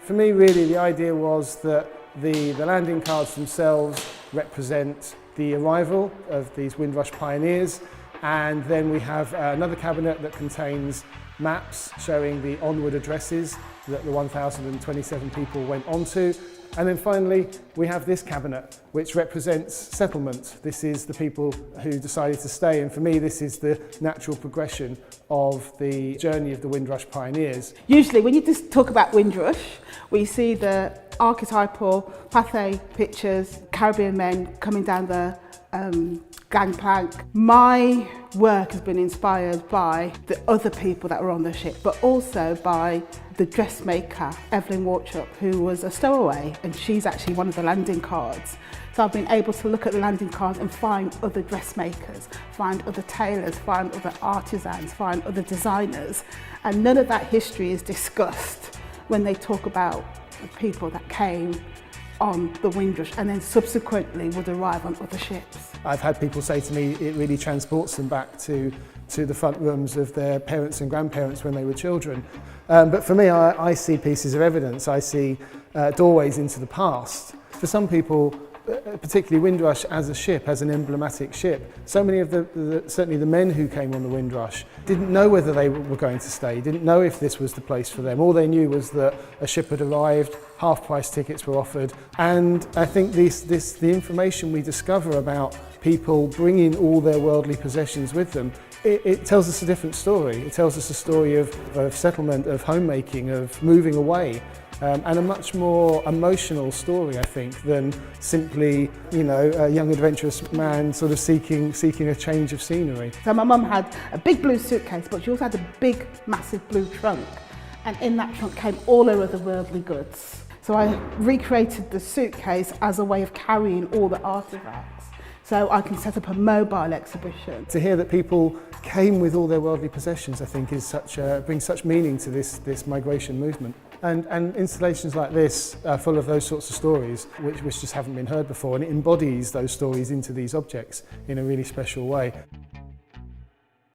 For me, really, the idea was that the landing cards themselves represent the arrival of these Windrush pioneers, and then we have another cabinet that contains maps showing the onward addresses that the 1,027 people went on to. And then finally, we have this cabinet, which represents settlement. This is the people who decided to stay, and for me, this is the natural progression of the journey of the Windrush pioneers. Usually, when you just talk about Windrush, we see the archetypal Pathé pictures, Caribbean men coming down the gangplank. My work has been inspired by the other people that were on the ship, but also by the dressmaker, Evelyn Wauchope, who was a stowaway, and she's actually one of the landing cards. So I've been able to look at the landing cards and find other dressmakers, find other tailors, find other artisans, find other designers, and none of that history is discussed when they talk about the people that came on the Windrush and then subsequently would arrive on other ships. I've had people say to me it really transports them back to the front rooms of their parents and grandparents when they were children. But for me, I see pieces of evidence. I see doorways into the past. For some people, particularly Windrush as a ship, as an emblematic ship, so many of certainly the men who came on the Windrush didn't know whether they were going to stay, didn't know if this was the place for them. All they knew was that a ship had arrived, half-price tickets were offered, and I think the information we discover about people bringing all their worldly possessions with them, it tells us a different story. It tells us a story of settlement, of homemaking, of moving away. And a much more emotional story, I think, than simply, a young adventurous man sort of seeking a change of scenery. So my mum had a big blue suitcase, but she also had a big, massive blue trunk. And in that trunk came all her other worldly goods. So I recreated the suitcase as a way of carrying all the artefacts, so I can set up a mobile exhibition. To hear that people came with all their worldly possessions, I think, brings such meaning to this migration movement. And installations like this are full of those sorts of stories which just haven't been heard before, and it embodies those stories into these objects in a really special way.